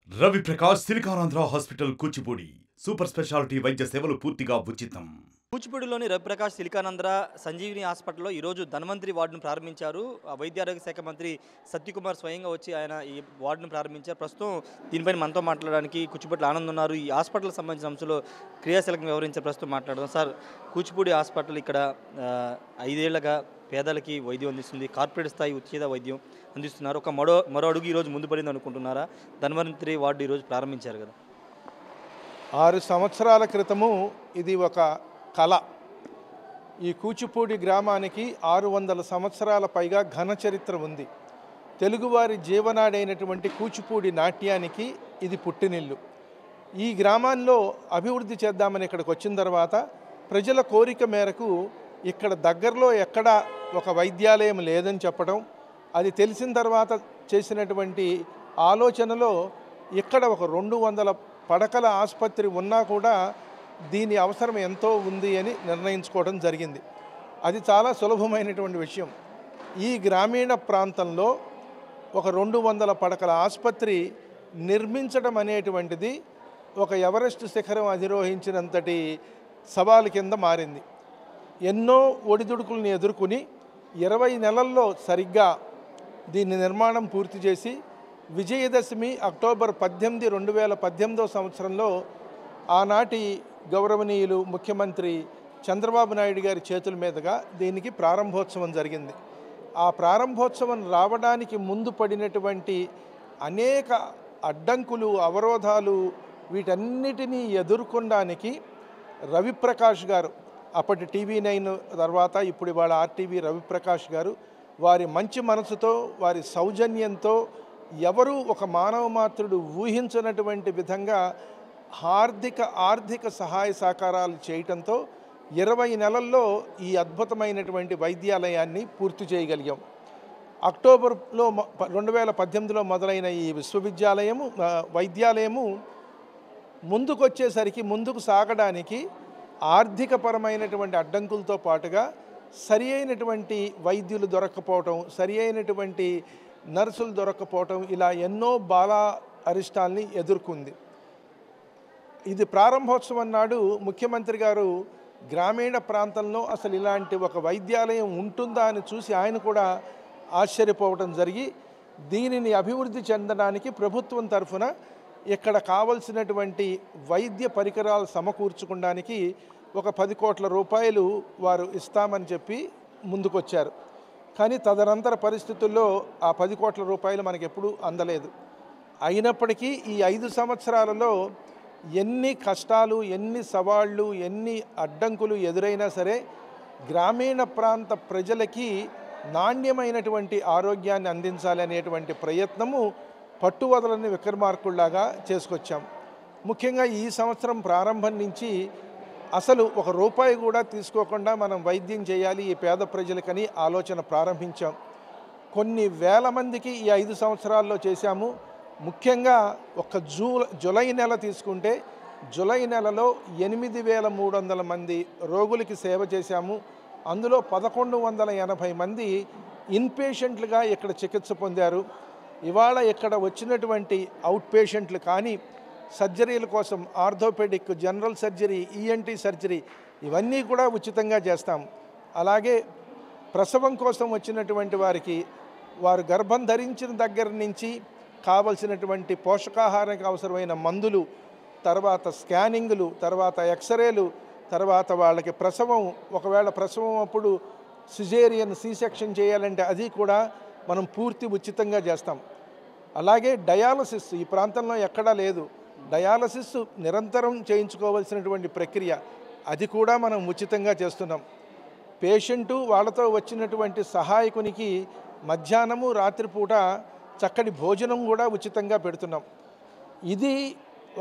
Ravi Prakash Siliconandhra hospital Kuchipudi super speciality వైద్య సేవలు పూర్తిగా ఉచితం. కూచిపూడిలోని రవిప్రకాష్ సిలికానంద్ర సంజీవిని హాస్పిటల్లో ఈరోజు ధన్వంతరి వార్డును ప్రారంభించారు. వైద్య ఆరోగ్య శాఖ మంత్రి సత్యకుమార్ స్వయంగా వచ్చి ఆయన ఈ వార్డును ప్రారంభించారు. ప్రస్తుతం దీనిపైన మనతో మాట్లాడడానికి కూచిపూడిలో ఆనంద్ ఉన్నారు. ఈ హాస్పిటల్కి సంబంధించిన అంశంలో క్రియాశీలకంగా వివరించారు. ప్రస్తుతం మాట్లాడదాం. సార్, కూచిపూడి హాస్పిటల్ ఇక్కడ 5 ఏళ్లుగా పేదలకి వైద్యం అందిస్తుంది. కార్పొరేట్ స్థాయి ఉచిత వైద్యం అందిస్తున్నారు. ఒక మరో అడుగు ఈరోజు ముందు పడింది అనుకుంటున్నారా? ధన్వంతరి వార్డు ఈరోజు ప్రారంభించారు కదా. 6 సంవత్సరాల క్రితము ఇది ఒక కళ. ఈ కూచిపూడి గ్రామానికి 600 సంవత్సరాల పైగా ఘన చరిత్ర ఉంది. తెలుగువారి జీవనాడైనటువంటి కూచిపూడి నాట్యానికి ఇది పుట్టినిల్లు. ఈ గ్రామాల్లో అభివృద్ధి చేద్దామని ఇక్కడికి వచ్చిన తర్వాత ప్రజల కోరిక మేరకు ఇక్కడ దగ్గరలో ఎక్కడ ఒక వైద్యాలయం లేదని చెప్పడం, అది తెలిసిన తర్వాత చేసినటువంటి ఆలోచనలో ఇక్కడ ఒక 200 పడకల ఆసుపత్రి ఉన్నా కూడా దీని అవసరం ఎంతో ఉంది అని నిర్ణయించుకోవడం జరిగింది. అది చాలా సులభమైనటువంటి విషయం. ఈ గ్రామీణ ప్రాంతంలో ఒక 200 పడకల ఆసుపత్రి నిర్మించడం అనేటువంటిది ఒక ఎవరెస్ట్ శిఖరం అధిరోహించినంతటి సవాలు కింద మారింది. ఎన్నో ఒడిదుడుకులను ఎదుర్కొని 20 నెలల్లో సరిగ్గా దీని నిర్మాణం పూర్తి చేసి విజయదశమి అక్టోబర్ 18, 2018 సంవత్సరంలో ఆనాటి గౌరవనీయులు ముఖ్యమంత్రి చంద్రబాబు నాయుడు గారి చేతుల మీదుగా దీనికి ప్రారంభోత్సవం జరిగింది. ఆ ప్రారంభోత్సవం రావడానికి ముందు పడినటువంటి అనేక అడ్డంకులు, అవరోధాలు, వీటన్నిటినీ ఎదుర్కొనడానికి రవిప్రకాష్ గారు, అప్పటి TV9 తర్వాత ఇప్పుడు ఇవాళ RTV రవిప్రకాష్ గారు, వారి మంచి మనసుతో, వారి సౌజన్యంతో, ఎవరు ఒక మానవ మాత్రుడు ఊహించినటువంటి విధంగా ఆర్థిక సహాయ సహకారాలు చేయటంతో 20 నెలల్లో ఈ అద్భుతమైనటువంటి వైద్యాలయాన్ని పూర్తి చేయగలిగాం. అక్టోబర్లో 2018లో మొదలైన ఈ వైద్యాలయము ముందుకు సాగడానికి ఆర్థికపరమైనటువంటి అడ్డంకులతో పాటుగా సరి అయినటువంటి వైద్యులు దొరక్కపోవటం, సరి అయినటువంటి నర్సులు దొరక్కపోవటం, ఇలా ఎన్నో అరిష్టాల్ని ఎదుర్కొంది. ఇది ప్రారంభోత్సవం నాడు ముఖ్యమంత్రి గారు గ్రామీణ ప్రాంతంలో అసలు ఇలాంటి ఒక వైద్యాలయం ఉంటుందా అని చూసి ఆయన కూడా ఆశ్చర్యపోవటం జరిగి దీనిని అభివృద్ధి చెందడానికి ప్రభుత్వం తరఫున ఇక్కడ కావలసినటువంటి వైద్య పరికరాలు సమకూర్చుకోవడానికి ఒక 10 కోట్ల రూపాయలు వారు ఇస్తామని చెప్పి ముందుకొచ్చారు. కానీ తదనంతర పరిస్థితుల్లో ఆ 10 కోట్ల రూపాయలు మనకెప్పుడు అందలేదు. అయినప్పటికీ ఈ 5 సంవత్సరాలలో ఎన్ని కష్టాలు, ఎన్ని సవాళ్ళు, ఎన్ని అడ్డంకులు ఎదురైనా సరే గ్రామీణ ప్రాంత ప్రజలకి నాణ్యమైనటువంటి ఆరోగ్యాన్ని అందించాలి అనేటువంటి ప్రయత్నము పట్టువదలని విక్రమార్కుల్లాగా చేసుకొచ్చాం. ముఖ్యంగా ఈ సంవత్సరం ప్రారంభం నుంచి అసలు 1 రూపాయి కూడా తీసుకోకుండా మనం వైద్యం చేయాలి ఈ పేద ప్రజలకని ఆలోచన ప్రారంభించాం. కొన్ని వేల మందికి ఈ 5 సంవత్సరాల్లో చేశాము. ముఖ్యంగా ఒక జూలై నెల తీసుకుంటే జూలై నెలలో 8,300 మంది రోగులకి సేవ చేశాము. అందులో 1,180 మంది ఇన్పేషెంట్లుగా ఇక్కడ చికిత్స పొందారు. ఇవాళ ఇక్కడ వచ్చినటువంటి అవుట్ పేషెంట్లు కానీ సర్జరీల కోసం orthopaedic, general surgery, ENT surgery ఇవన్నీ కూడా ఉచితంగా చేస్తాం. అలాగే ప్రసవం కోసం వచ్చినటువంటి వారికి వారు గర్భం ధరించిన దగ్గర నుంచి కావలసినటువంటి పోషకాహారానికి అవసరమైన మందులు, తర్వాత స్కానింగులు, తర్వాత ఎక్స్రేలు, తర్వాత వాళ్ళకి ఒకవేళ ప్రసవం అప్పుడు సిజేరియన్ C-సెక్షన్ చేయాలంటే అది కూడా మనం పూర్తి ఉచితంగా చేస్తాం. అలాగే డయాలసిస్ ఈ ప్రాంతంలో ఎక్కడా లేదు. డయాలసిస్ నిరంతరం చేయించుకోవాల్సినటువంటి ప్రక్రియ, అది కూడా మనం ఉచితంగా చేస్తున్నాం. పేషెంటు వాళ్ళతో వచ్చినటువంటి సహాయకునికి మధ్యాహ్నము, రాత్రిపూట చక్కటి భోజనం కూడా ఉచితంగా పెడుతున్నాం. ఇది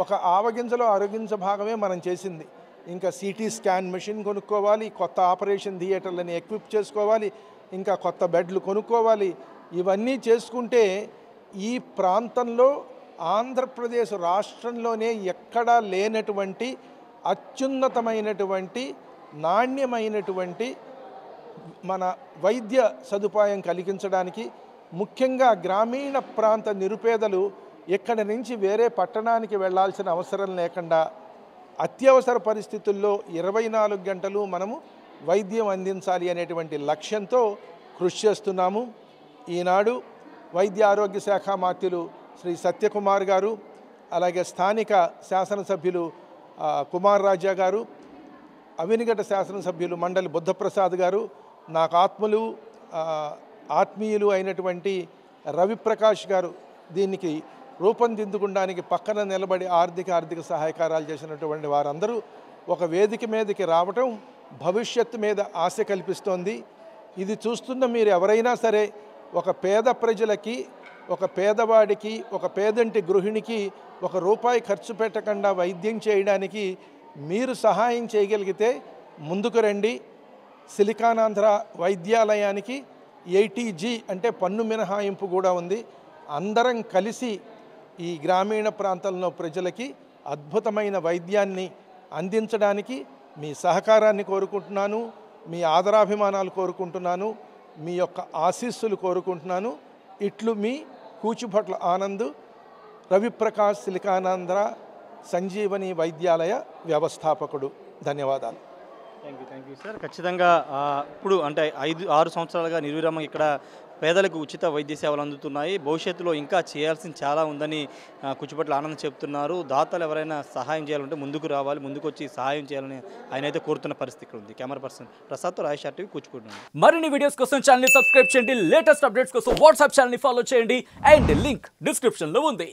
ఒక ఆవగింజలో అరగింజ భాగమే మనం చేసింది. ఇంకా CT స్కాన్ మెషిన్ కొనుక్కోవాలి, కొత్త ఆపరేషన్ థియేటర్లని ఎక్విప్ చేసుకోవాలి, ఇంకా కొత్త బెడ్లు కొనుక్కోవాలి. ఇవన్నీ చేసుకుంటే ఈ ప్రాంతంలో ఆంధ్రప్రదేశ్ రాష్ట్రంలోనే ఎక్కడా లేనటువంటి అత్యున్నతమైనటువంటి నాణ్యమైనటువంటి మన వైద్య సదుపాయం కలిగించడానికి, ముఖ్యంగా గ్రామీణ ప్రాంత నిరుపేదలు ఇక్కడి నుంచి వేరే పట్టణానికి వెళ్ళాల్సిన అవసరం లేకుండా అత్యవసర పరిస్థితుల్లో 24 గంటలు మనము వైద్యం అందించాలి అనేటువంటి లక్ష్యంతో కృషి చేస్తున్నాము. ఈనాడు వైద్య ఆరోగ్య శాఖ మాత్యులు శ్రీ సత్యకుమార్ గారు, అలాగే స్థానిక శాసనసభ్యులు కుమార్ రాజా గారు, అవినిగడ్డ శాసనసభ్యులు మండలి బుద్ధప్రసాద్ గారు, నాకు ఆత్మీయులు అయినటువంటి రవిప్రకాష్ గారు దీనికి రూపొందించుకోవడానికి పక్కన నిలబడి ఆర్థిక సహాయకారాలు చేసినటువంటి వారందరూ ఒక వేదిక మీదకి రావటం భవిష్యత్తు మీద ఆశ కల్పిస్తోంది. ఇది చూస్తున్న మీరు ఎవరైనా సరే ఒక పేద ప్రజలకి, ఒక పేదవాడికి, ఒక పేదంటి గృహిణికి ₹1 ఖర్చు పెట్టకుండా వైద్యం చేయడానికి మీరు సహాయం చేయగలిగితే ముందుకు రండి. సిలికానాంధ్ర వైద్యాలయానికి 80G అంటే పన్ను మినహాయింపు కూడా ఉంది. అందరం కలిసి ఈ గ్రామీణ ప్రాంతాల్లో ప్రజలకి అద్భుతమైన వైద్యాన్ని అందించడానికి మీ సహకారాన్ని కోరుకుంటున్నాను, మీ ఆదరాభిమానాలు కోరుకుంటున్నాను, మీ యొక్క ఆశీస్సులు కోరుకుంటున్నాను. ఇట్లు మీ కూచిభొట్ల ఆనంద్, రవిప్రకాష్, సిలికానాంధ్ర సంజీవని వైద్యాలయ వ్యవస్థాపకుడు. ధన్యవాదాలు. Thank you sir. ఖచ్చితంగా ఇప్పుడు అంటే 5-6 సంవత్సరాలుగా నిర్విరామంగా ఇక్కడ పేదలకు ఉచిత వైద్య సేవలు అందుతున్నాయి. భవిష్యత్తులో ఇంకా చేయాల్సింది చాలా ఉందని కూచిభొట్ల ఆనంద్ చెప్తున్నారు. దాతలు ఎవరైనా సహాయం చేయాలంటే ముందుకు రావాలి, ముందుకు వచ్చి సహాయం చేయాలని ఆయన అయితే కోరుతున్న పరిస్థితి ఉంది. కెమెరా పర్సన్ ప్రసాద్తో రాజేష్ టీవీ కూచిపూడి. మరిన్ని వీడియోస్ కోసం ఛానల్ ని సబ్స్క్రైబ్ చేయండి. లేటెస్ట్ అప్డేట్స్ కోసం వాట్సాప్ ఛానల్ ని ఫాలో చేయండి. అండ్ లింక్ డిస్క్రిప్షన్ లో ఉంది.